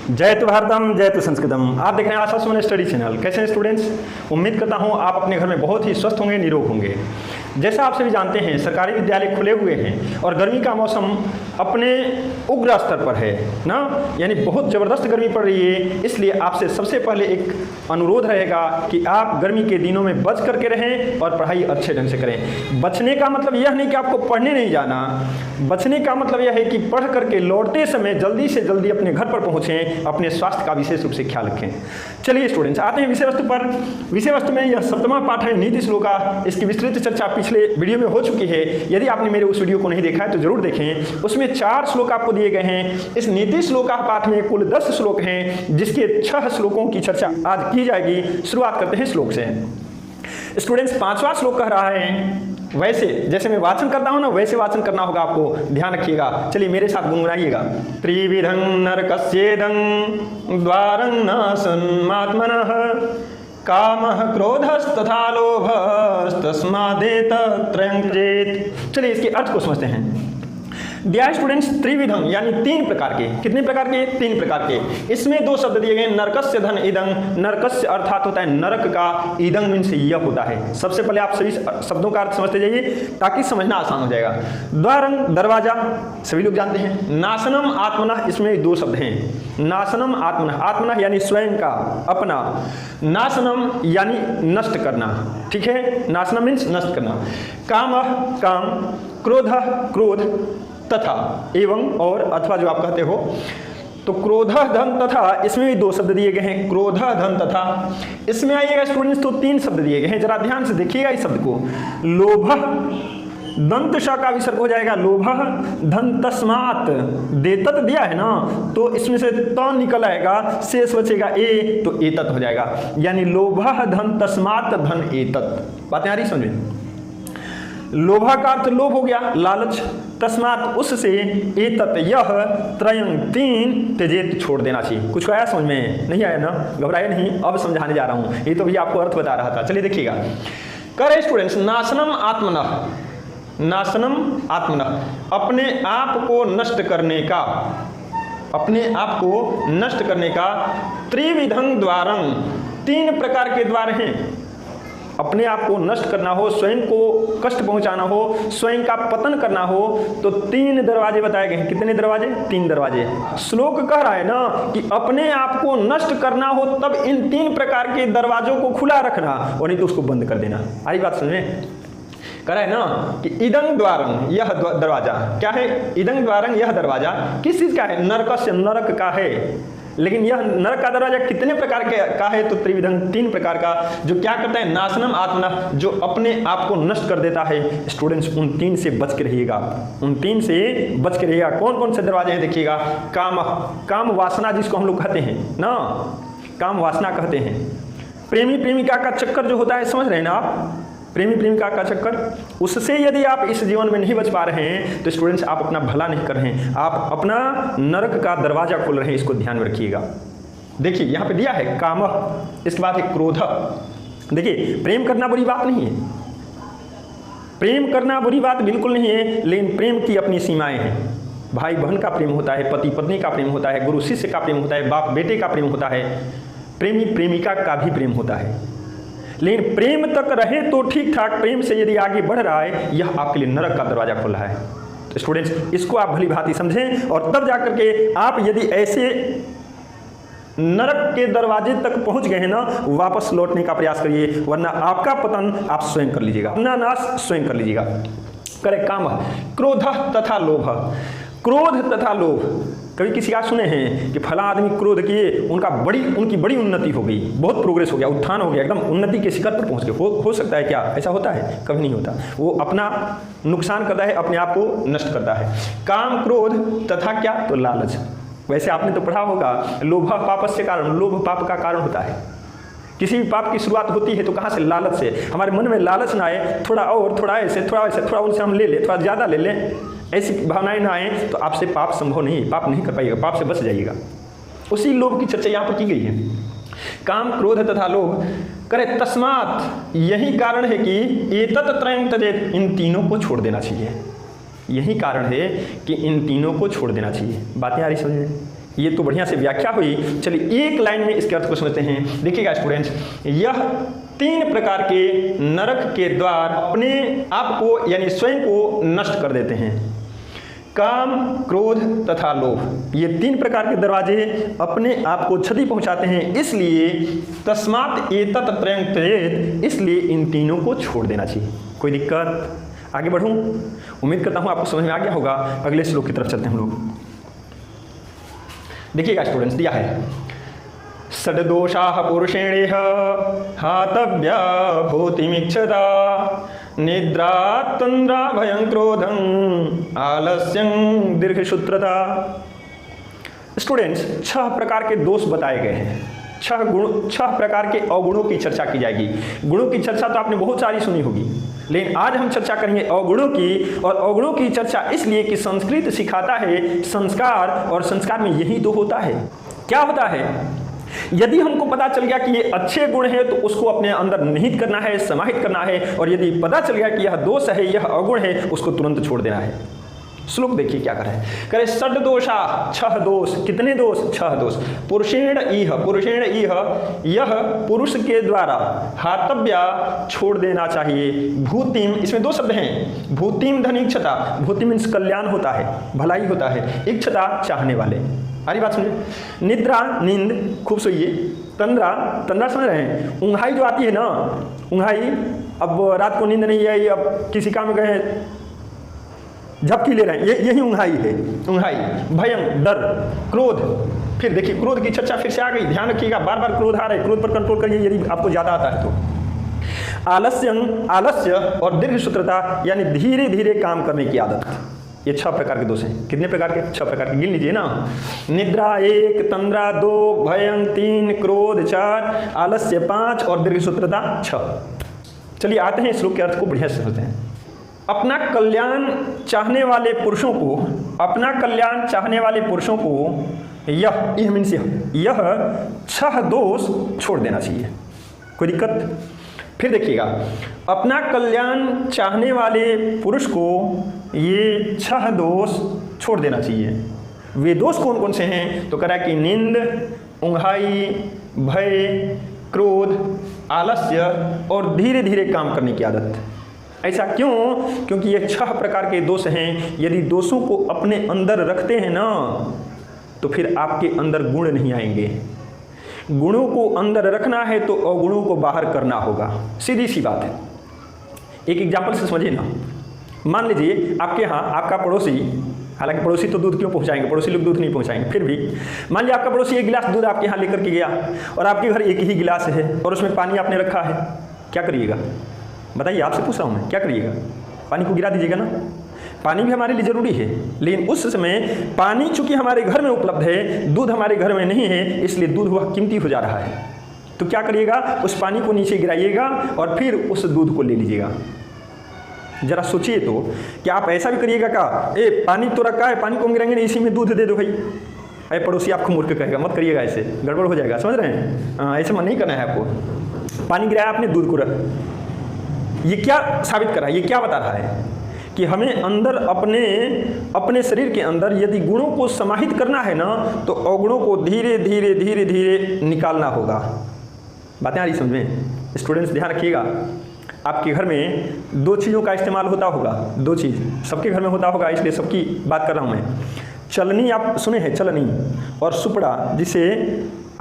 जयतु भारतम जयतु संस्कृतम। आप देख रहे हैं आशा सुमन स्टडी चैनल। कैसे हैं स्टूडेंट्स? उम्मीद करता हूं आप अपने घर में बहुत ही स्वस्थ होंगे, निरोग होंगे। जैसा आप सभी जानते हैं सरकारी विद्यालय खुले हुए हैं और गर्मी का मौसम अपने उग्र स्तर पर है ना, यानी बहुत ज़बरदस्त गर्मी पड़ रही है। इसलिए आपसे सबसे पहले एक अनुरोध रहेगा कि आप गर्मी के दिनों में बच करके रहें और पढ़ाई अच्छे ढंग से करें। बचने का मतलब यह नहीं कि आपको पढ़ने नहीं जाना, बचने का मतलब यह है कि पढ़ करके लौटते समय जल्दी से जल्दी अपने घर पर पहुँचें, अपने स्वास्थ्य का विशेष रूप से ख्याल रखें। चलिए स्टूडेंट्स, आते हैं विषय वस्तु पर। विषय वस्तु में यह 7वां पाठ है नीति श्लोका। इसकी विस्तृत चर्चा पिछले वीडियो में हो चुकी है। यदि आपने मेरे उस वीडियो को नहीं देखा है तो जरूर देखें। उसमें 4 श्लोक आपको दिए गए हैं। इस नीति श्लोका पाठ में कुल 10 श्लोक हैं, जिसके 6 श्लोकों की चर्चा आज की जाएगी। शुरुआत करते हैं श्लोक से। स्टूडेंट्स, 5वां श्लोक कह रहा है, वैसे जैसे मैं वाचन करता हूं ना वैसे वाचन करना होगा, आपको ध्यान रखिएगा। चलिए मेरे साथ गुनगुनाइएगा। त्रिविधं नरकस्येदं द्वारं नासन्मात्मनः कामः क्रोधस्तथा लोभस्तस्मादेतत्त्रयं त्यजेत्। चलिए इसके अर्थ को समझते हैं। दिया स्टूडेंट्स त्रिविधम यानी 3 प्रकार के। कितने प्रकार के? 3 प्रकार के। इसमें 2 शब्द दिए गए, नरकस्य धन इदं। नरकस्य अर्थात होता है नरक का, इदं मीन्स यह होता है। सबसे पहले आप सभी शब्दों का अर्थ समझते जाइए ताकि समझना आसान हो जाएगा। द्वारं दरवाजा सभी लोग जानते हैं। नाशनम आत्मनः, इसमें 2 शब्द हैं। नाशनम आत्मनः, आत्मनः यानी स्वयं का, अपना। नाशनम यानी नष्ट करना, ठीक है। नाशनम मीन्स नष्ट करना। कामः काम, क्रोधः क्रोध, तथा एवं और अथवा जो आप कहते हो। तो क्रोध धन तथा, इसमें भी 2 शब्द दिए गए हैं, क्रोध धन तथा। इसमें आइएगा स्टूडेंट्स तो 3 शब्द दिए गए हैं, जरा ध्यान से देखिएगा इस शब्द को। लोभ दंत श का विसर्ग हो जाएगा, लोभ धन तस्मात्। देतत दिया है ना, तो इसमें से त निकल आएगा, शेष बचेगा ए, तो एतत हो जाएगा। यानी लोभ धन तस्मात् धन एतत। बातें आ रही समझ में? लोभा का अर्थ लोभ हो गया, लालच। तस्मात उससे, एतत यह, त्रयं 3 त्यजेत छोड़ देना चाहिए। कुछ आया समझ में? नहीं आया ना? घबराए नहीं, अब समझाने जा रहा हूँ। ये तो भी आपको अर्थ बता रहा था। चलिए देखिएगा। करे स्टूडेंट्स, नाशनम आत्मनः, नाशनम आत्मनः, अपने आप को नष्ट करने का, अपने आप को नष्ट करने का। त्रिविधं द्वारं, 3 प्रकार के द्वार हैं। अपने आप को नष्ट करना हो, स्वयं को कष्ट पहुंचाना हो, स्वयं का पतन करना हो, तो 3 दरवाजे बताए गए हैं। कितने दरवाजे? 3 दरवाजे। श्लोक कह रहा है ना कि अपने आप को नष्ट करना हो तब इन 3 प्रकार के दरवाजों को खुला रखना, और नहीं तो उसको बंद कर देना। आई बात समझ में? कह रहा है ना कि इदं द्वारं, यह दरवाजा क्या है? इदं द्वारं, यह दरवाजा किस चीज का है? नरकस्य, नरक का है। लेकिन यह नरक का दरवाजा कितने प्रकार का है? तो त्रिविधं, 3 प्रकार का। जो क्या करता है? नाशनम आत्मनः, जो अपने आप को नष्ट कर देता है। स्टूडेंट्स, उन 3 से बच के रहिएगा, उन 3 से बच के रहिएगा। कौन कौन से दरवाजे हैं देखिएगा। काम, काम वासना जिसको हम लोग कहते हैं ना, काम वासना कहते हैं। प्रेमी प्रेमिका का चक्कर जो होता है, समझ रहे हैं ना आप? प्रेमी प्रेमिका का चक्कर, उससे यदि आप इस जीवन में नहीं बच पा रहे हैं तो स्टूडेंट्स आप अपना भला नहीं कर रहे हैं, आप अपना नरक का दरवाजा खोल रहे हैं। इसको ध्यान में रखिएगा। देखिए यहाँ पे दिया है काम, इसके बाद है क्रोध। देखिए प्रेम करना बुरी बात नहीं है, प्रेम करना बुरी बात बिल्कुल नहीं है, लेकिन प्रेम की अपनी सीमाएं हैं। भाई बहन का प्रेम होता है, पति पत्नी का प्रेम होता है, गुरु शिष्य का प्रेम होता है, बाप बेटे का प्रेम होता है, प्रेमी प्रेमिका का भी प्रेम होता है। लेकिन प्रेम तक रहे तो ठीक ठाक, प्रेम से यदि आगे बढ़ रहा है, यह आपके लिए नरक का दरवाजा खोल रहा है। तो स्टूडेंट्स इसको आप भली भांति समझें, और तब जाकर के आप यदि ऐसे नरक के दरवाजे तक पहुंच गए हैं ना, वापस लौटने का प्रयास करिए, वरना आपका पतन आप स्वयं कर लीजिएगा, अपना नाश स्वयं कर लीजिएगा। करे काम, क्रोध तथा लोभ। क्रोध तथा लोभ, कभी किसी का सुने हैं कि फला आदमी क्रोध किए, उनकी बड़ी उन्नति हो गई, बहुत प्रोग्रेस हो गया, उत्थान हो गया, एकदम उन्नति के शिखर पर पहुंच गए। हो सकता है क्या? ऐसा होता है? कभी नहीं होता। वो अपना नुकसान करता है, अपने आप को नष्ट करता है। काम क्रोध तथा क्या? तो लालच। वैसे आपने तो पढ़ा होगा, लोभ पापस्य कारण, लोभ पाप का कारण होता है। किसी भी पाप की शुरुआत होती है तो कहाँ से? लालच से। हमारे मन में लालच ना आए, थोड़ा और, थोड़ा ऐसे, थोड़ा वैसे, थोड़ा उनसे हम ले लें, थोड़ा ज़्यादा ले लें, ऐसी भावनाएं ना आए तो आपसे पाप संभव नहीं, पाप नहीं कर पाइएगा, पाप से बच जाइएगा। उसी लोभ की चर्चा यहाँ पर की गई है। काम क्रोध तथा लोभ। करे तस्मात्, यही कारण है कि एतत् त्रयं त्यजेत्, इन 3 को छोड़ देना चाहिए। यही कारण है कि इन 3 को छोड़ देना चाहिए। बातें आ रही समझ में? ये तो बढ़िया से व्याख्या हुई। चलिए एक लाइन में इसके अर्थ को समझते हैं। देखिएगा स्टूडेंट्स, यह 3 प्रकार के नरक के द्वार अपने आप को यानी स्वयं को नष्ट कर देते हैं। काम, क्रोध तथा लोभ, ये 3 प्रकार के दरवाजे अपने आप को क्षति पहुंचाते हैं। इसलिए तस्मात् एतत् त्रयं त्यजेत्, इसलिए इन तीनों को छोड़ देना चाहिए। कोई दिक्कत? आगे बढ़ूं? उम्मीद करता हूं आपको समझ में आ गया होगा। अगले श्लोक की तरफ चलते हैं हम लोग। देखिएगा स्टूडेंट्स, दिया है षड्दोषाः पुरुषेणेह हातव्या भूतिमीक्षता निद्रा तंद्रा भयं क्रोधं आलस्यं दीर्घसूत्रता। स्टूडेंट्स, 6 प्रकार के दोष बताए गए हैं। 6 प्रकार के अवगुणों की चर्चा की जाएगी। गुणों की चर्चा तो आपने बहुत सारी सुनी होगी, लेकिन आज हम चर्चा करेंगे अवगुणों की। और अवगुणों की चर्चा इसलिए कि संस्कृत सिखाता है संस्कार, और संस्कार में यही तो होता है। क्या होता है? यदि हमको पता चल गया कि ये अच्छे गुण है तो उसको अपने अंदर निहित करना है, समाहित करना है। और यदि पता चल गया कि यह दोष है, यह अवगुण है, उसको तुरंत छोड़ देना है। श्लोक देखिए क्या करे। षड्दोषा, 6 दोष। कितने दोष? 6 दोष। पुरुषेण इह, यह पुरुष के द्वारा हातव्या, छोड़ देना चाहिए। भूतिम, इसमें 2 शब्द हैं। भूतिम धन इक्षता, भूतिम मीन्स कल्याण होता है, भलाई होता है। इक्षता, चाहने वाले। अरे बात सुनिए। निद्रा, नींद, खूब सोइए। तंद्रा, तंद्रा समझ रहे हैं? ऊँघाई जो आती है ना, ऊँघाई। अब रात को नींद नहीं आई, अब किसी काम में गए, झपकी ले रहे हैं, यही ऊँघाई है। ऊँघाई। भयं, डर। क्रोध, फिर देखिए क्रोध की चर्चा फिर से आ गई। ध्यान रखिएगा, बार बार क्रोध आ रहा है, क्रोध पर कंट्रोल करिए यदि आपको ज़्यादा आता है तो। आलस्य और दीर्घसूत्रता, यानी धीरे धीरे काम करने की आदत। ये 6 प्रकार के दोष हैं। कितने प्रकार के? 6 प्रकार के, गिन लीजिए ना। निद्रा 1, तंद्रा 2, भयं 3, क्रोध 4, आलस्य 5 और दीर्घसूत्रता 6। चलिए आते हैं श्लोक के अर्थ को बढ़िया से समझते हैं। अपना कल्याण चाहने वाले पुरुषों को, अपना कल्याण चाहने वाले पुरुषों को यह मीन्स यह 6 दोष छोड़ देना चाहिए। कोई दिक्कत? फिर देखिएगा, अपना कल्याण चाहने वाले पुरुष को ये 6 दोष छोड़ देना चाहिए। वे दोष कौन कौन से हैं? तो कह रहा है कि नींद, ऊँघाई, भय, क्रोध, आलस्य और धीरे धीरे काम करने की आदत। ऐसा क्यों? क्योंकि ये 6 प्रकार के दोष हैं। यदि दोषों को अपने अंदर रखते हैं ना, तो फिर आपके अंदर गुण नहीं आएंगे। गुणों को अंदर रखना है तो अवगुणों को बाहर करना होगा। सीधी सी बात है। एक एग्जाम्पल से समझिए ना। मान लीजिए आपके यहाँ आपका पड़ोसी, हालांकि पड़ोसी तो दूध क्यों पहुँचाएंगे, पड़ोसी लोग दूध नहीं पहुँचाएंगे, फिर भी मान लीजिए आपका पड़ोसी 1 गिलास दूध आपके यहाँ लेकर के गया और आपके घर 1 ही गिलास है और उसमें पानी आपने रखा है। क्या करिएगा? बताइए, आपसे पूछ रहा हूँ मैं, क्या करिएगा? पानी को गिरा दीजिएगा ना। पानी भी हमारे लिए ज़रूरी है, लेकिन उस समय पानी चूंकि हमारे घर में उपलब्ध है, दूध हमारे घर में नहीं है, इसलिए दूध वह कीमती हो जा रहा है। तो क्या करिएगा? उस पानी को नीचे गिराइएगा और फिर उस दूध को ले लीजिएगा। जरा सोचिए तो, क्या आप ऐसा भी करिएगा क्या? पानी तो रखा है, पानी को हम गिराएंगे नहीं, इसी में दूध दे दो भाई। अरे पड़ोसी आपको मूर्ख कहेगा, मत करिएगा, ऐसे गड़बड़ हो जाएगा। समझ रहे हैं? ऐसे मन नहीं करना है आपको। पानी गिराया आपने, दूध को रख। ये क्या साबित कर रहा है? ये क्या बता रहा है? कि हमें अंदर अपने शरीर के अंदर यदि गुणों को समाहित करना है ना, तो अवगुणों को धीरे धीरे धीरे धीरे निकालना होगा। बातें आ रही समझ में? स्टूडेंट्स ध्यान रखिएगा, आपके घर में 2 चीज़ों का इस्तेमाल होता होगा। 2 चीज़ सबके घर में होता होगा, इसलिए सबकी बात कर रहा हूँ मैं। चलनी आप सुने हैं, चलनी, और सुपड़ा, जिसे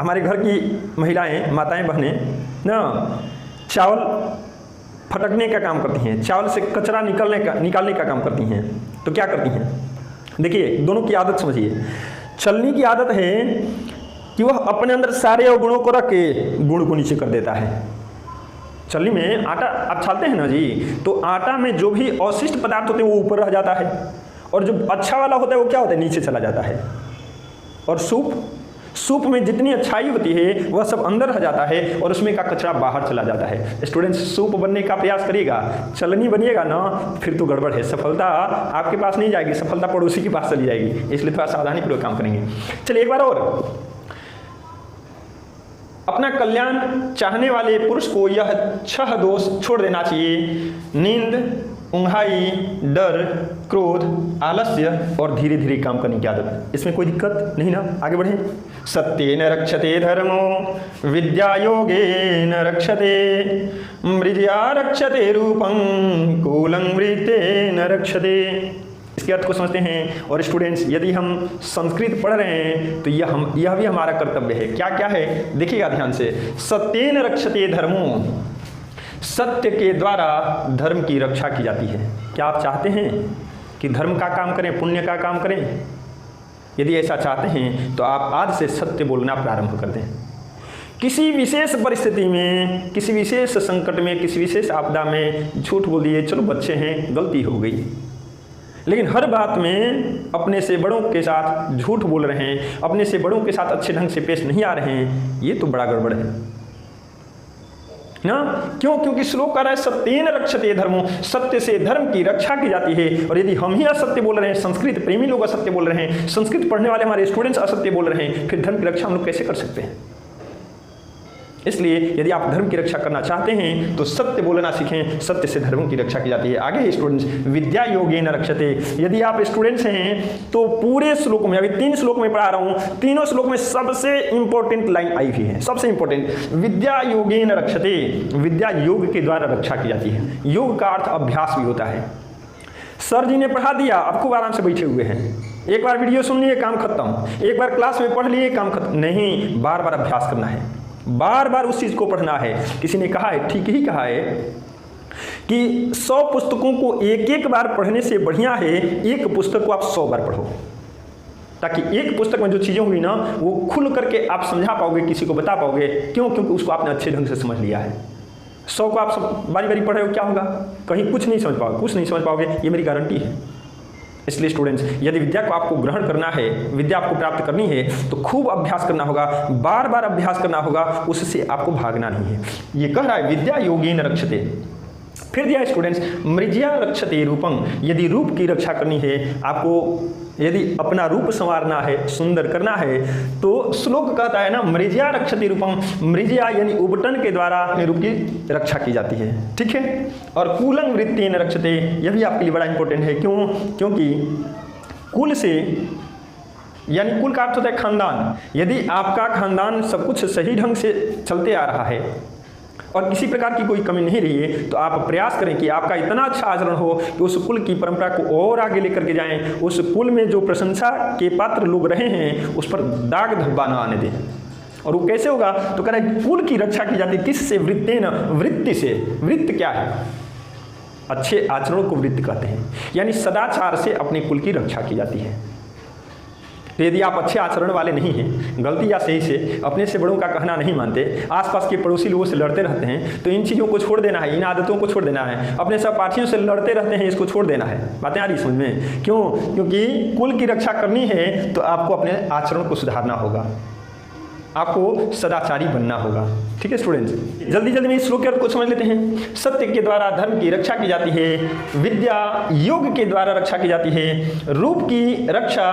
हमारे घर की महिलाएं, माताएं, बहनें ना चावल फटकने का काम करती हैं, चावल से कचरा निकालने का काम करती हैं। तो क्या करती हैं? देखिए दोनों की आदत समझिए। छलनी की आदत है कि वह अपने अंदर सारे अवगुणों को रख के गुण को नीचे कर देता है। छलनी में आटा आप छालते हैं ना जी, तो आटा में जो भी अवशिष्ट पदार्थ होते हैं वो ऊपर रह जाता है, और जो अच्छा वाला होता है वो क्या होता है? नीचे चला जाता है। और सूप में जितनी अच्छाई होती है वह सब अंदर रह जाता है और उसमें का कचरा बाहर चला जाता है। स्टूडेंट्स, सूप बनने का प्रयास करिएगा, चलनी बनिएगा ना, फिर तो गड़बड़ है। सफलता आपके पास नहीं जाएगी, सफलता पड़ोसी के पास चली जाएगी। इसलिए थोड़ा सावधानीपूर्वक काम करेंगे। चलिए एक बार और, अपना कल्याण चाहने वाले पुरुष को यह 6 दोष छोड़ देना चाहिए। नींद, ऊंघाई, डर, क्रोध, आलस्य और धीरे धीरे काम करने की आदत। इसमें कोई दिक्कत नहीं ना, आगे बढ़ें। सत्येन रक्षते धर्मो विद्या योगेन रक्षते, मृजया रक्षते रूपं कूलं वृत्तेन रक्षते। इसके अर्थ को समझते हैं। और स्टूडेंट्स, यदि हम संस्कृत पढ़ रहे हैं तो यह भी हमारा कर्तव्य है। क्या क्या है देखिएगा ध्यान से। सत्येन रक्षते धर्मो, सत्य के द्वारा धर्म की रक्षा की जाती है। क्या आप चाहते हैं कि धर्म का काम करें, पुण्य का काम करें? यदि ऐसा चाहते हैं तो आप आज से सत्य बोलना प्रारंभ कर दें। किसी विशेष परिस्थिति में, किसी विशेष संकट में, किसी विशेष आपदा में झूठ बोल दिए, चलो बच्चे हैं गलती हो गई, लेकिन हर बात में अपने से बड़ों के साथ झूठ बोल रहे हैं, अपने से बड़ों के साथ अच्छे ढंग से पेश नहीं आ रहे हैं, ये तो बड़ा गड़बड़ है ना। क्यों? क्योंकि श्लोक कह रहा है सत्येन रक्षते धर्मो, सत्य से धर्म की रक्षा की जाती है। और यदि हम ही असत्य बोल रहे हैं, संस्कृत प्रेमी लोग असत्य बोल रहे हैं, संस्कृत पढ़ने वाले हमारे स्टूडेंट्स असत्य बोल रहे हैं, फिर धर्म की रक्षा हम लोग कैसे कर सकते हैं? इसलिए यदि आप धर्म की रक्षा करना चाहते हैं तो सत्य बोलना सीखें, सत्य से धर्म की रक्षा की जाती है। आगे स्टूडेंट्स, विद्या योगेन रक्षते। यदि आप स्टूडेंट्स हैं तो पूरे श्लोक में, अभी 3 श्लोक में पढ़ा रहा हूं, तीनों श्लोक में सबसे इंपॉर्टेंट लाइन आई हुई है, सबसे इंपॉर्टेंट, विद्या योगेन रक्षते। विद्या योग के द्वारा रक्षा की जाती है। योग का अर्थ अभ्यास भी होता है। सर जी ने पढ़ा दिया, अब खूब आराम से बैठे हुए हैं, एक बार वीडियो सुन लिए काम खत्म, एक बार क्लास में पढ़ लिए काम खत्म, नहीं, बार बार अभ्यास करना है, बार बार उस चीज को पढ़ना है। किसी ने कहा है, ठीक ही कहा है, कि 100 पुस्तकों को एक एक बार पढ़ने से बढ़िया है एक पुस्तक को आप 100 बार पढ़ो, ताकि एक पुस्तक में जो चीजें हुई ना वो खुल करके आप समझा पाओगे, किसी को बता पाओगे। क्यों? क्योंकि उसको आपने अच्छे ढंग से समझ लिया है। 100 को आप सब बारी बारी पढ़ रहे हो, क्या होगा? कहीं कुछ नहीं समझ पाओगे, कुछ नहीं समझ पाओगे, ये मेरी गारंटी है। इसलिए स्टूडेंट्स, यदि विद्या को आपको ग्रहण करना है, विद्या आपको प्राप्त करनी है, तो खूब अभ्यास करना होगा, बार बार अभ्यास करना होगा, उससे आपको भागना नहीं है। ये कह रहा है विद्या योगेन रक्षते। फिर दिया स्टूडेंट्स, मृजया रक्षते रूपं। यदि रूप की रक्षा करनी है आपको, यदि अपना रूप संवारना है, सुंदर करना है, तो श्लोक कहता है ना, मृजया रक्षते रूपं। मृजया यानी उबटन के द्वारा अपने रूप की रक्षा की जाती है, ठीक है। और कूलं वृत्तेन रक्षते, यह भी आपके लिए बड़ा इंपॉर्टेंट है। क्यों? क्योंकि कुल से, यानी कुल का अर्थ होता है खानदान। यदि आपका खानदान सब कुछ सही ढंग से चलते आ रहा है और किसी प्रकार की कोई कमी नहीं रही है, तो आप प्रयास करें कि आपका इतना अच्छा आचरण हो कि उस कुल की परंपरा को और आगे लेकर के जाएं, उस कुल में जो प्रशंसा के पात्र लोग रहे हैं उस पर दाग धब्बा न आने दें। और वो कैसे होगा? तो कह रहा है कुल की रक्षा की जाती है। किससे? वृत्तेन, वृत्ति से। वृत्त क्या है? अच्छे आचरण को वृत्त कहते हैं, यानी सदाचार से अपने कुल की रक्षा की जाती है। तो यदि आप अच्छे आचरण वाले नहीं हैं, गलती या सही से अपने से बड़ों का कहना नहीं मानते, आसपास के पड़ोसी लोगों से लड़ते रहते हैं, तो इन चीज़ों को छोड़ देना है, इन आदतों को छोड़ देना है। अपने सहपाठियों से लड़ते रहते हैं, इसको छोड़ देना है। बातें आ रही समझ में? क्यों? क्योंकि कुल की रक्षा करनी है तो आपको अपने आचरण को सुधारना होगा, आपको सदाचारी बनना होगा, ठीक है स्टूडेंट्स। जल्दी जल्दी में इस श्लोक के अर्थ को समझ लेते हैं। सत्य के द्वारा धर्म की रक्षा की जाती है, विद्या योग के द्वारा रक्षा की जाती है, रूप की रक्षा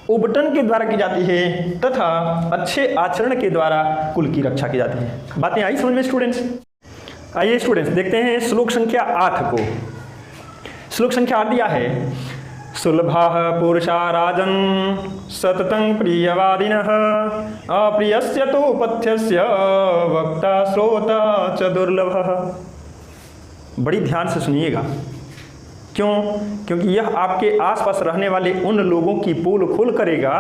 उबटन के द्वारा की जाती है, तथा अच्छे आचरण के द्वारा कुल की रक्षा की जाती है। बातें आई समझ में स्टूडेंट्स? आइए स्टूडेंट्स देखते हैं श्लोक संख्या 8 को। श्लोक संख्या 8 दिया है, सुलभा पुरुषा राजन सततं प्रियवादिनः अप्रियस्य तो पथ्यस्य वक्ता श्रोता च दुर्लभः। बड़ी ध्यान से सुनिएगा। क्यों? क्योंकि यह आपके आसपास रहने वाले उन लोगों की पोल खोल करेगा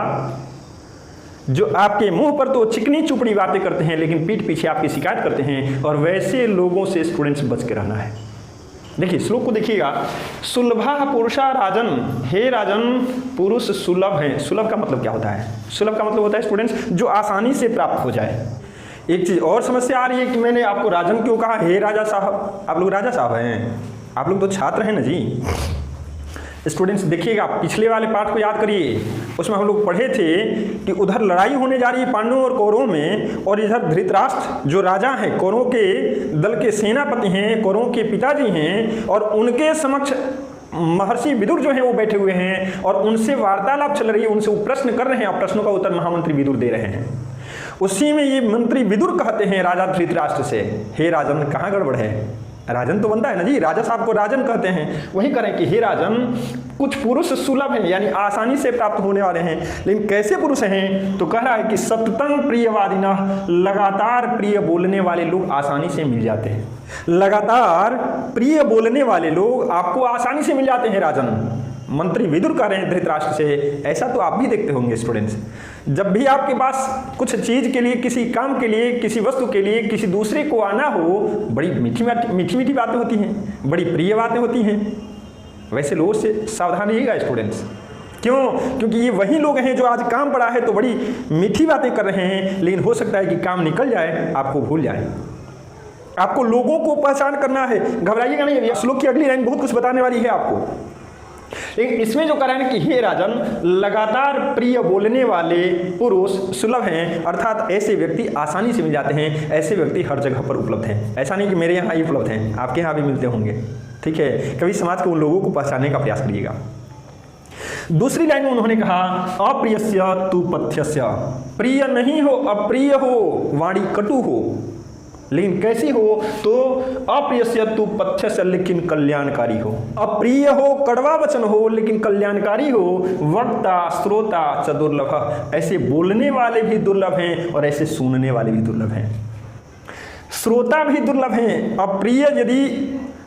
जो आपके मुंह पर तो चिकनी चुपड़ी बातें करते हैं लेकिन पीठ पीछे आपकी शिकायत करते हैं, और वैसे लोगों से स्टूडेंट्स बच के रहना है। देखिए श्लोक को देखिएगा, सुलभा पुरुषा राजन। हे राजन, पुरुष सुलभ हैं। सुलभ का मतलब क्या होता है? सुलभ का मतलब होता है स्टूडेंट्स जो आसानी से प्राप्त हो जाए। एक चीज़ और समस्या आ रही है कि मैंने आपको राजन क्यों कहा? हे राजा साहब, आप लोग राजा साहब हैं, आप लोग तो छात्र हैं ना जी। स्टूडेंट्स देखिएगा, पिछले वाले पाठ को याद करिए, उसमें हम लोग पढ़े थे कि उधर लड़ाई होने जा रही है पांडवों और कौरवों में, और इधर धृतराष्ट्र जो राजा हैं, कौरवों के दल के सेनापति हैं, कौरवों के पिताजी हैं, और उनके समक्ष महर्षि विदुर जो हैं वो बैठे हुए हैं और उनसे वार्तालाप चल रही है, उनसे वो प्रश्न कर रहे हैं और प्रश्नों का उत्तर महामंत्री विदुर दे रहे हैं। उसी में ये मंत्री विदुर कहते हैं राजा धृतराष्ट्र से, हे राजन, कहाँ गड़बड़ है? राजन तो बनता है ना जी, राजा साहब को राजन कहते हैं। वही करें कि हे राजन, कुछ पुरुष सुलभ हैं यानी आसानी से प्राप्त होने वाले हैं, लेकिन कैसे पुरुष हैं? तो कह रहा है कि सततं प्रियवादिना, लगातार प्रिय बोलने वाले लोग आसानी से मिल जाते हैं। लगातार प्रिय बोलने वाले लोग आपको आसानी से मिल जाते हैं राजन। मंत्री विदुर कह रहे हैं धृतराष्ट्र से, ऐसा तो आप भी देखते होंगे स्टूडेंट्स। जब भी आपके पास कुछ चीज़ के लिए, किसी काम के लिए, किसी वस्तु के लिए किसी दूसरे को आना हो, बड़ी मीठी मीठी बातें होती हैं, बड़ी प्रिय बातें होती हैं। वैसे लोगों से सावधान रहिएगा स्टूडेंट्स। क्यों? क्योंकि ये वही लोग हैं जो आज काम पड़ा है तो बड़ी मीठी बातें कर रहे हैं, लेकिन हो सकता है कि काम निकल जाए, आपको भूल जाए। आपको लोगों को पहचान करना है, घबराइएगा नहीं। श्लोक की अगली लाइन बहुत कुछ बताने वाली है आपको। लेकिन इसमें जो कह रहा है कि हे राजन, लगातार प्रिय बोलने वाले पुरुष सुलभ हैं, अर्थात ऐसे व्यक्ति आसानी से मिल जाते हैं, ऐसे व्यक्ति हर जगह पर उपलब्ध हैं। ऐसा नहीं कि मेरे यहाँ ही उपलब्ध हैं, आपके यहाँ भी मिलते होंगे। ठीक है, कभी समाज के उन लोगों को पहचानने का प्रयास करिएगा। दूसरी लाइन में उन्होंने कहा अप्रियस्य तु पथ्यस्य, प्रिय नहीं हो, अप्रिय हो, वाणी कटु हो, लेकिन कैसी हो? तो अप्रियस्य तु पथ्यस्य, लेकिन कल्याणकारी हो। अप्रिय हो, कड़वा वचन हो, लेकिन कल्याणकारी हो। वक्ता श्रोता च दुर्लभ, ऐसे बोलने वाले भी दुर्लभ हैं और ऐसे सुनने वाले भी दुर्लभ हैं। श्रोता भी दुर्लभ हैं। अप्रिय यदि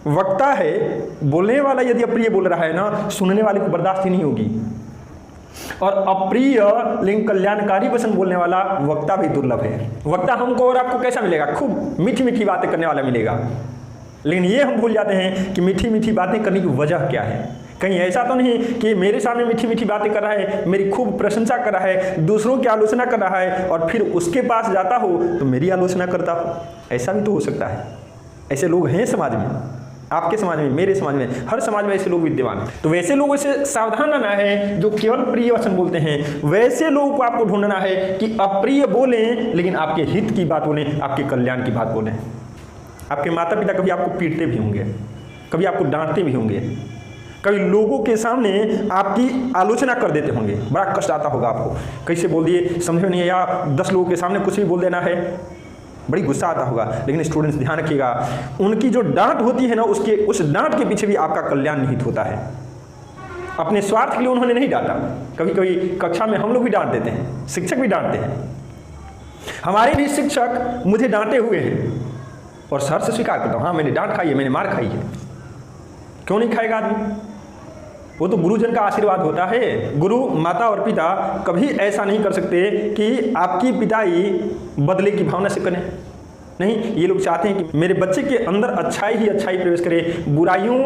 वक्ता है, बोलने वाला यदि अप्रिय बोल रहा है ना, सुनने वाले को बर्दाश्त ही नहीं होगी। और अप्रिय लेकिन कल्याणकारी वचन बोलने वाला वक्ता भी दुर्लभ है। वक्ता हमको और आपको कैसा मिलेगा? खूब मीठी मीठी बातें करने वाला मिलेगा। लेकिन ये हम भूल जाते हैं कि मीठी मीठी बातें करने की वजह क्या है। कहीं ऐसा तो नहीं कि मेरे सामने मीठी मीठी बातें कर रहा है, मेरी खूब प्रशंसा कर रहा है, दूसरों की आलोचना कर रहा है और फिर उसके पास जाता हो तो मेरी आलोचना करता हो। ऐसा भी तो हो सकता है। ऐसे लोग हैं समाज में, आपके समाज में, मेरे समाज में, हर समाज में ऐसे लोग विद्यमान हैं। तो वैसे लोगों से सावधान रहना है जो केवल प्रिय वचन बोलते हैं। वैसे लोगों को आपको ढूंढना है कि अप्रिय बोलें लेकिन आपके हित की बात बोलें, आपके कल्याण की बात बोलें। आपके माता पिता कभी आपको पीटते भी होंगे, कभी आपको डांटते भी होंगे, कभी लोगों के सामने आपकी आलोचना कर देते होंगे। बड़ा कष्ट आता होगा आपको, कैसे बोल दिए समझ में नहीं आया, 10 लोगों के सामने कुछ भी बोल देना है, बड़ी गुस्सा आता होगा। लेकिन स्टूडेंट्स ध्यान रखिएगा, उनकी जो डांट होती है ना, उस डांट के पीछे भी आपका कल्याण निहित होता है। अपने स्वार्थ के लिए उन्होंने नहीं डांटा। कभी कभी कक्षा में हम लोग भी डांट देते हैं, शिक्षक भी डांटते हैं। हमारे भी शिक्षक मुझे डांटे हुए हैं और सर से स्वीकार करता हूँ, हाँ मैंने डांट खाई है, मैंने मार खाई है। क्यों नहीं खाएगा आदमी? वो तो गुरुजन का आशीर्वाद होता है। गुरु, माता और पिता कभी ऐसा नहीं कर सकते कि आपकी पिताई बदले की भावना से करें। नहीं, ये लोग चाहते हैं कि मेरे बच्चे के अंदर अच्छाई ही अच्छाई प्रवेश करे, बुराइयों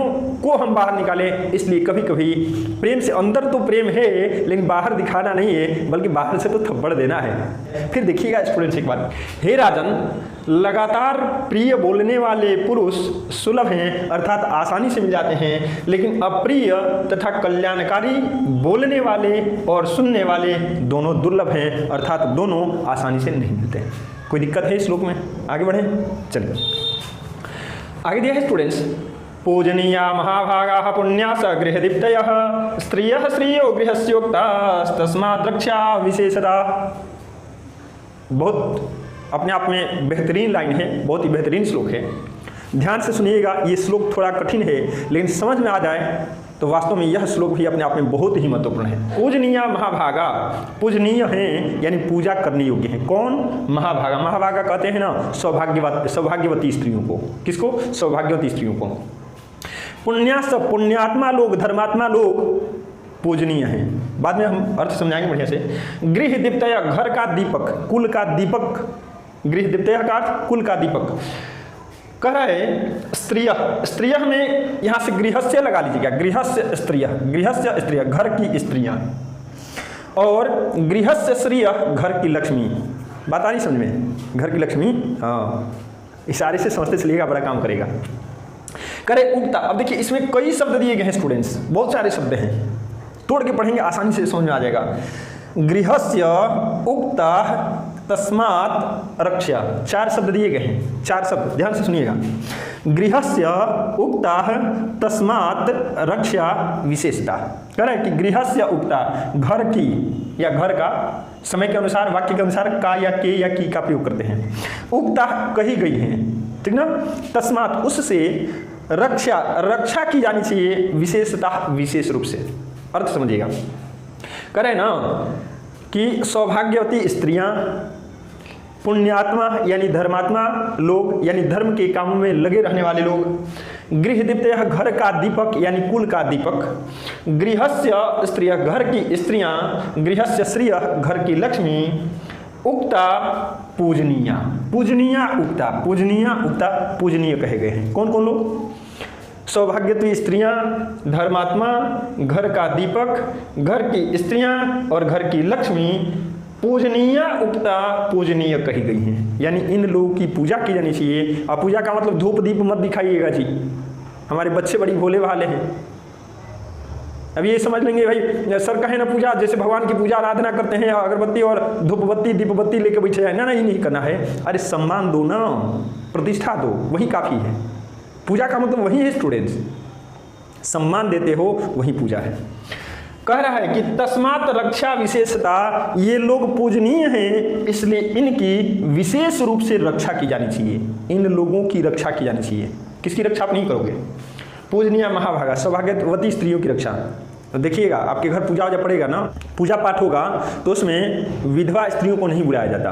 को हम बाहर निकालें। इसलिए कभी कभी प्रेम से, अंदर तो प्रेम है लेकिन बाहर दिखाना नहीं है, बल्कि बाहर से तो थप्पड़ देना है। फिर देखिएगा स्टूडेंट्स एक बात, हे राजन, लगातार प्रिय बोलने वाले पुरुष सुलभ हैं, अर्थात आसानी से मिल जाते हैं, लेकिन अप्रिय तथा कल्याणकारी बोलने वाले और सुनने वाले दोनों दुर्लभ हैं, अर्थात दोनों आसानी से नहीं मिलते हैं। कोई दिक्कत है इस श्लोक में? आगे बढ़ें, चलिए आगे दिया है स्टूडेंट्स, पूजनीया महाभागा पुण्यास गृहदीप्तयः स्त्रियः श्रियो गृहस्योक्तास्तस्मात् रक्षा विशेषता। बहुत अपने आप में बेहतरीन लाइन है, बहुत ही बेहतरीन श्लोक है। ध्यान से सुनिएगा, ये श्लोक थोड़ा कठिन है लेकिन समझ में आ जाए तो वास्तव में यह श्लोक भी अपने आप में बहुत ही महत्वपूर्ण है। पूजनीय महाभागा, पूजनीय हैं यानी पूजा करने योग्य हैं। कौन? महाभागा। महाभागा कहते हैं ना सौभाग्यवती स्त्रियों को। किसको? सौभाग्यवती स्त्रियों को। पुण्यास, पुण्यात्मा लोग, धर्मात्मा लोग पूजनीय हैं। बाद में हम अर्थ समझाएंगे बढ़िया से। गृह दीप्तय, घर का दीपक, कुल का दीपक। गृह दीप्तय का अर्थ कुल का दीपक। कह रहा है स्त्रिय, स्त्रिय में यहाँ से गृहस्य लगा लीजिएगा, गृहस्य स्त्रिय, गृहस्य स्त्रिय घर की स्त्रियाँ, और गृहस्य श्रिय घर की लक्ष्मी। बात आ रही समझ में? घर की लक्ष्मी, हाँ, इशारे से समझते चलिएगा, बड़ा काम करेगा। करे उक्ता, अब देखिए इसमें कई शब्द दिए गए हैं स्टूडेंट्स, बहुत सारे शब्द हैं, तोड़ के पढ़ेंगे आसानी से समझ में आ जाएगा। गृहस्य उक्ता तस्मात् रक्षा, 4 शब्द दिए गए हैं, 4 शब्द ध्यान से सुनिएगा। गृहस्य उक्ता तस्मात् रक्षा विशेषता। कह रहा है कि गृहस्य उक्ता, घर की या घर का, समय के अनुसार वाक्य के अनुसार का या के या की का प्रयोग करते हैं। उक्ता कही गई हैं, ठीक ना। तस्मात उससे रक्षा की जानी चाहिए, विशेषतः विशेष रूप से। अर्थ समझिएगा, कह रहे ना कि सौभाग्यवती स्त्रियां, पुण्यात्मा यानी धर्मात्मा लोग यानी धर्म के कामों में लगे रहने वाले लोग, गृहदीप्तयः घर का दीपक यानी कुल का दीपक, गृहस्य स्त्रियः घर की स्त्रियां, गृहस्य श्रियः घर की लक्ष्मी, उक्ता पूजनीया, पूजनीया उक्ता, पूजनीया उक्ता पूजनीय कहे गए हैं। कौन कौन लोग? सौभाग्यवती स्त्रियां, धर्मात्मा, घर का दीपक, घर की स्त्रियां और घर की लक्ष्मी पूजनीय उक्ता पूजनीय कही गई हैं। यानी इन लोगों की पूजा की जानी चाहिए। और पूजा का मतलब धूप दीप मत दिखाइएगा जी, हमारे बच्चे बड़ी भोले भाले हैं। अब ये समझ लेंगे भाई सर कहे ना पूजा, जैसे भगवान की पूजा आराधना करते हैं अगरबत्ती और धूप बत्ती दीप बत्ती लेके बैठे जाए ना, ये नहीं करना है। अरे सम्मान दो ना, प्रतिष्ठा दो, वही काफ़ी है। पूजा का मतलब वही है स्टूडेंट्स, सम्मान देते हो वही पूजा है। कह रहा है कि तस्मात रक्षा विशेषता, ये लोग पूजनीय हैं इसलिए इनकी विशेष रूप से रक्षा की जानी चाहिए। इन लोगों की रक्षा की जानी चाहिए। किसकी रक्षा आप नहीं करोगे? पूजनीय महाभागा सौभाग्यवती स्त्रियों की रक्षा। तो देखिएगा आपके घर पूजा वूजा पड़ेगा ना, पूजा पाठ होगा तो उसमें विधवा स्त्रियों को नहीं बुलाया जाता।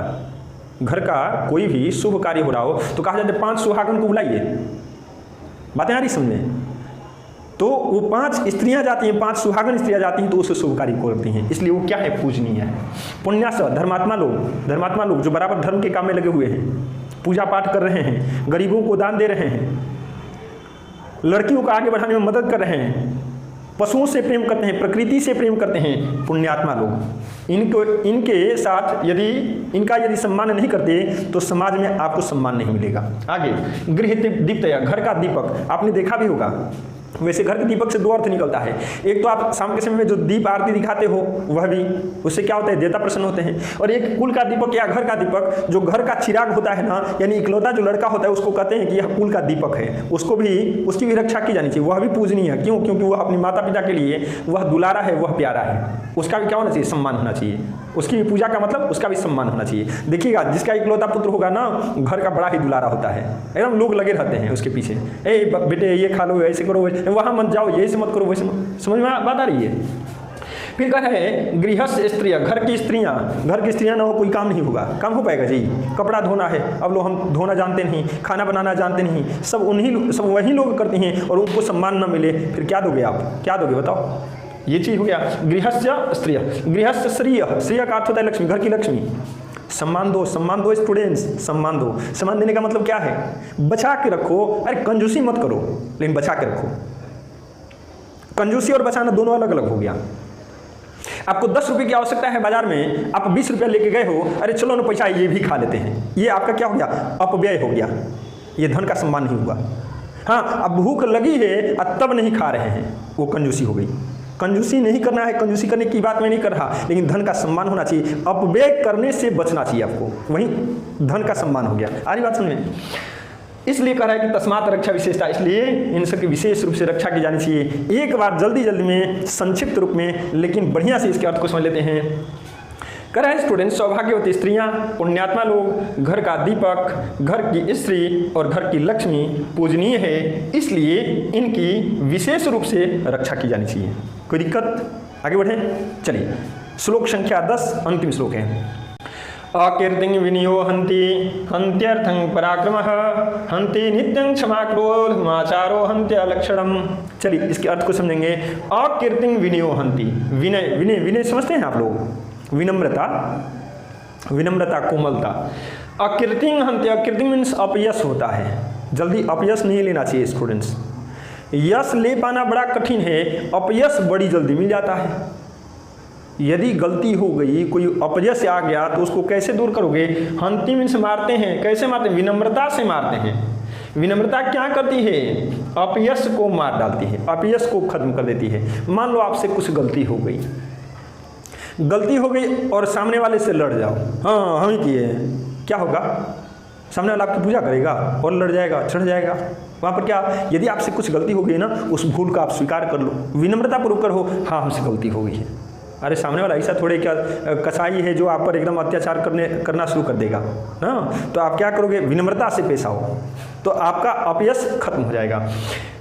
घर का कोई भी शुभ कार्य हो रहा हो तो कहा जाता है 5 सुहागन को बुलाइए। बातें आ रही समझ में? तो वो 5 स्त्रियां जाती हैं, 5 सुहागन स्त्रियां जाती हैं तो उसे शुभ कार्य करती हैं, इसलिए वो क्या है? पूजनीय है। पुण्यास धर्मात्मा लोग जो बराबर धर्म के काम में लगे हुए हैं, पूजा पाठ कर रहे हैं, गरीबों को दान दे रहे हैं, लड़कियों को आगे बढ़ाने में मदद कर रहे हैं, पशुओं से प्रेम करते हैं, प्रकृति से प्रेम करते हैं, पुण्यात्मा लोग। इनके साथ यदि सम्मान नहीं करते तो समाज में आपको सम्मान नहीं मिलेगा। आगे गृह दीप्तया, घर का दीपक, आपने देखा भी होगा। वैसे घर के दीपक से 2 अर्थ निकलता है। एक तो आप शाम के समय में जो दीप आरती दिखाते हो वह भी, उससे क्या होता है? देवता प्रसन्न होते हैं। और एक कुल का दीपक या घर का दीपक, जो घर का चिराग होता है ना, यानी इकलौता जो लड़का होता है उसको कहते हैं कि यह कुल का दीपक है, उसकी भी रक्षा की जानी चाहिए। वह भी पूजनीय है। क्यों? क्योंकि वह अपने माता पिता के लिए वह दुलारा है, वह प्यारा है। उसका भी क्या होना चाहिए? सम्मान होना चाहिए। उसकी भी पूजा का मतलब उसका भी सम्मान होना चाहिए। देखिएगा जिसका इकलौता पुत्र होगा ना, घर का बड़ा ही दुलारा होता है, एकदम लोग लगे रहते हैं उसके पीछे। ए बेटे ये खा लो, ऐसे करो, वहाँ मत जाओ, ये से मत करो, वैसे मत। समझ में बात आ रही है? फिर कह रहे हैं गृहस्थ स्त्रियां, घर की स्त्रियां ना हो कोई काम नहीं होगा। काम हो पाएगा जी? कपड़ा धोना है, अब लोग हम धोना जानते नहीं, खाना बनाना जानते नहीं, सब वही लोग करते हैं और उनको सम्मान न मिले, फिर क्या दोगे आप? क्या दोगे बताओ? ये चीज हो गया गृहस्थ स्त्रियः। गृहस्थ श्रिय का अर्थ होता है लक्ष्मी, घर की लक्ष्मी। सम्मान दो स्टूडेंट्स, सम्मान दो। सम्मान देने का मतलब क्या है? बचा के रखो। अरे कंजूसी मत करो, लेकिन बचा के रखो। कंजूसी और बचाना दोनों अलग अलग हो गया। आपको 10 रुपये की आवश्यकता है बाजार में, आप 20 रुपया लेके गए हो, अरे चलो ना पैसा ये भी खा लेते हैं, ये आपका क्या हो गया? अपव्यय हो गया। ये धन का सम्मान नहीं हुआ। हाँ, अब भूख लगी है और तब नहीं खा रहे हैं, वो कंजूसी हो गई। कंजूसी नहीं करना है, कंजूसी करने की बात मैं नहीं कर रहा, लेकिन धन का सम्मान होना चाहिए। अपव्यय करने से बचना चाहिए आपको, वही धन का सम्मान हो गया। आ रही बात समझ में? इसलिए कह रहा है कि तस्मात रक्षा विशेषता, इसलिए इन सबकी विशेष रूप से रक्षा की जानी चाहिए। एक बार जल्दी में संक्षिप्त रूप में लेकिन बढ़िया से इसके अर्थ को समझ लेते हैं। कह रहा है स्टूडेंट, सौभाग्यवती स्त्रियां, पुण्यात्मा लोग, घर का दीपक, घर की स्त्री और घर की लक्ष्मी पूजनीय है, इसलिए इनकी विशेष रूप से रक्षा की जानी चाहिए। कोई दिक्कत? आगे बढ़े चलिए। श्लोक संख्या 10 अंतिम श्लोक है। अकीर्तिं विनियो हन्त्यर्थं पराक्रमः, हन्ति नित्यं क्षमा क्रोधमाचारो हन्त्यलक्षणम्। चलिए इसके अर्थ को समझेंगे। अकीर्तिं विनियो हन्ति, विनय समझते हैं आप लोग? विनम्रता, कोमलता। अकीर्तिं हन्ति, अकीर्तिं मीन्स अपयश होता है। जल्दी अपयश नहीं लेना चाहिए स्टूडेंट्स। यश ले पाना बड़ा कठिन है, अपयश बड़ी जल्दी मिल जाता है। यदि गलती हो गई, कोई अपयश आ गया तो उसको कैसे दूर करोगे? हंती मीन्स मारते हैं। कैसे मारते हैं? विनम्रता से मारते हैं। विनम्रता क्या करती है? अपयश को मार डालती है, अपयश को खत्म कर देती है। मान लो आपसे कुछ गलती हो गई और सामने वाले से लड़ जाओ, हाँ हम ही किए, क्या होगा? सामने वाला आपकी पूजा करेगा और लड़ जाएगा, चढ़ जाएगा। वहाँ पर क्या, यदि आपसे कुछ गलती हो गई ना, उस भूल का आप स्वीकार कर लो, विनम्रता पूर्वक करो, हाँ हमसे गलती हो गई है, अरे सामने वाला ऐसा थोड़े क्या कसाई है जो आप पर एकदम अत्याचार करना शुरू कर देगा ना, तो आप क्या करोगे, विनम्रता से पेश आओ, तो आपका अपयश खत्म हो जाएगा।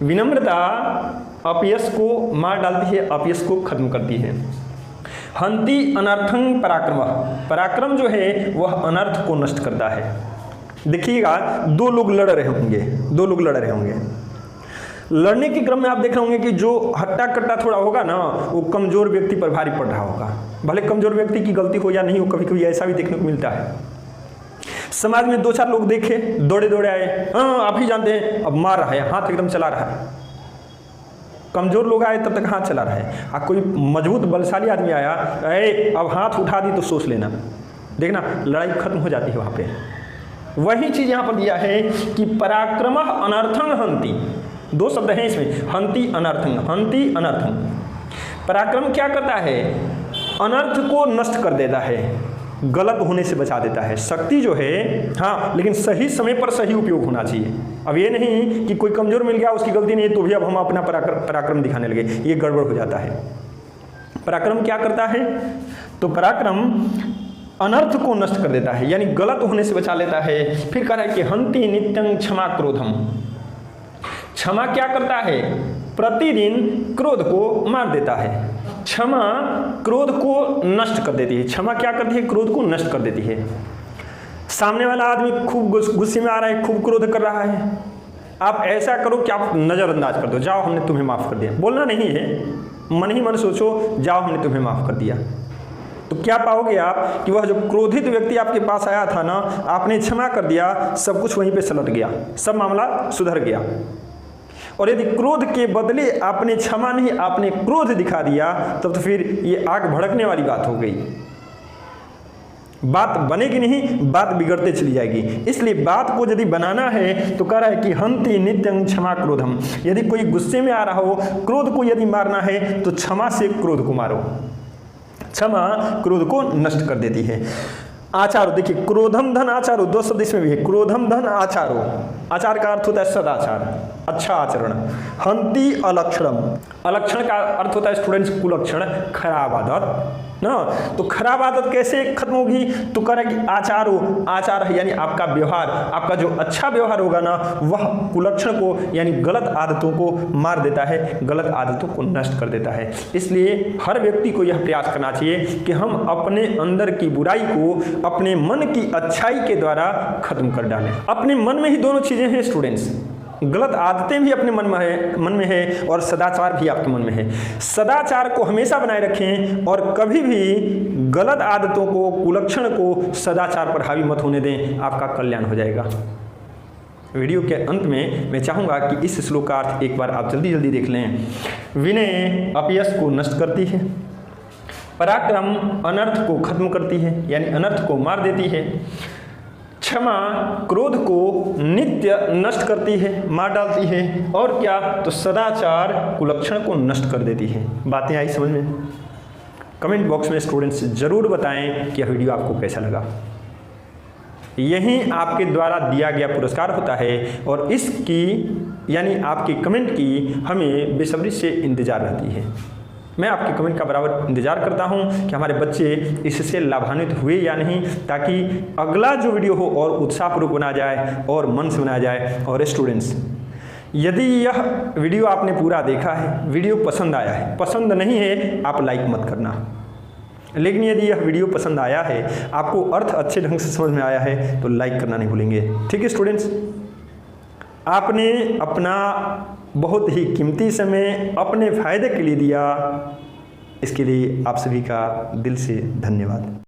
विनम्रता अपयश को मार डालती है, अपयश को खत्म करती है। हंति अनर्थं पराक्रम, पराक्रम जो है वह अनर्थ को नष्ट करता है। देखिएगा, दो लोग लड़ रहे होंगे, लड़ने के क्रम में आप देख रहे होंगे कि जो हट्टा कट्टा थोड़ा होगा ना, वो कमजोर व्यक्ति पर भारी पड़ रहा होगा। भले कमजोर व्यक्ति की गलती हो या नहीं हो, कभी कभी ऐसा भी देखने को मिलता है। समाज में 2-4 लोग देखे, दौड़े दौड़े आए, हाँ आप ही जानते हैं, अब मार रहा है, हाथ एकदम चला रहा है। कमजोर लोग आए तब तक हाथ चला रहा है, और कोई मजबूत बलशाली आदमी आया, अब हाथ उठा दी तो सोच लेना, देखना लड़ाई खत्म हो जाती है वहाँ पे। वही चीज यहाँ पर दिया है कि पराक्रमः अनर्थं हंति, 2 शब्द हैं इसमें, हंति अनर्थं, हंति अनर्थं। पराक्रम क्या करता है, अनर्थ को नष्ट कर देता है, गलत होने से बचा देता है। शक्ति जो है, हाँ, लेकिन सही समय पर सही उपयोग होना चाहिए। अब ये नहीं कि कोई कमजोर मिल गया, उसकी गलती नहीं है तो भी अब हम अपना पराक्रम दिखाने लगे, ये गड़बड़ हो जाता है। पराक्रम क्या करता है, तो पराक्रम अनर्थ को नष्ट कर देता है, यानी गलत होने से बचा लेता है। फिर कह रहा है कि हंति नित्यं क्षमा क्रोधम, क्षमा क्या करता है, प्रतिदिन क्रोध को मार देता है। क्षमा क्रोध को नष्ट कर देती है। क्षमा क्या करती है, क्रोध को नष्ट कर देती है। सामने वाला आदमी खूब गुस्से में आ रहा है, खूब क्रोध कर रहा है, आप ऐसा करो कि आप नज़रअंदाज कर दो, जाओ हमने तुम्हें माफ़ कर दिया। बोलना नहीं है, मन ही मन सोचो, जाओ हमने तुम्हें माफ़ कर दिया। तो क्या पाओगे आप कि वह जो क्रोधित व्यक्ति आपके पास आया था ना, आपने क्षमा कर दिया, सब कुछ वहीं पे सलट गया, सब मामला सुधर गया। और यदि क्रोध के बदले आपने क्षमा नहीं, आपने क्रोध दिखा दिया, तब तो फिर ये आग भड़कने वाली बात हो गई, बात बनेगी नहीं, बात बिगड़ते चली जाएगी। इसलिए बात को यदि बनाना है तो कह रहा है कि हंति नित्यं क्षमा क्रोधम, यदि कोई गुस्से में आ रहा हो, क्रोध को यदि मारना है तो क्षमा से क्रोध को मारो। क्षमा क्रोध को नष्ट कर देती है। आचारो, देखिए क्रोधम धन आचारो, 2 शब्द इसमें भी है, क्रोधम धन आचारो। आचार का अर्थ होता है सदाचार, अच्छा आचरण। हंति अलक्षणम, अलक्षण का अर्थ होता है स्टूडेंट्स कुलक्षण, खराब आदत ना। तो खराब आदत कैसे खत्म होगी, तो कह रहा है कि आचारो, आचार है यानी आपका व्यवहार, आपका जो अच्छा व्यवहार होगा ना, वह कुलक्षण को यानी गलत आदतों को मार देता है, गलत आदतों को नष्ट कर देता है। इसलिए हर व्यक्ति को यह प्रयास करना चाहिए कि हम अपने अंदर की बुराई को अपने मन की अच्छाई के द्वारा खत्म कर डालें। अपने मन में ही दोनों चीजें हैं स्टूडेंट्स, गलत आदतें भी अपने मन में है और सदाचार भी आपके मन में है। सदाचार को हमेशा बनाए रखें और कभी भी गलत आदतों को, कुलक्षण को सदाचार पर हावी मत होने दें, आपका कल्याण हो जाएगा। वीडियो के अंत में मैं चाहूँगा कि इस श्लोक का अर्थ एक बार आप जल्दी जल्दी देख लें। विनय अपयश को नष्ट करती है, पराक्रम अनर्थ को खत्म करती है यानी अनर्थ को मार देती है, क्षमा क्रोध को नित्य नष्ट करती है, मार डालती है, और क्या, तो सदाचार कुलक्षण को नष्ट कर देती है। बातें आई समझ में? कमेंट बॉक्स में स्टूडेंट्स जरूर बताएं कि यह वीडियो आपको कैसा लगा। यही आपके द्वारा दिया गया पुरस्कार होता है और इसकी यानी आपके कमेंट की हमें बेसब्री से इंतजार रहती है। मैं आपके कमेंट का बराबर इंतजार करता हूं कि हमारे बच्चे इससे लाभान्वित हुए या नहीं, ताकि अगला जो वीडियो हो और उत्साहपूर्वक बनाया जाए और मन से बनाया जाए। और स्टूडेंट्स, यदि यह वीडियो आपने पूरा देखा है, वीडियो पसंद आया है, पसंद नहीं है आप लाइक मत करना, लेकिन यदि यह वीडियो पसंद आया है, आपको अर्थ अच्छे ढंग से समझ में आया है, तो लाइक करना नहीं भूलेंगे। ठीक है स्टूडेंट्स, आपने अपना बहुत ही कीमती समय अपने फायदे के लिए दिया, इसके लिए आप सभी का दिल से धन्यवाद।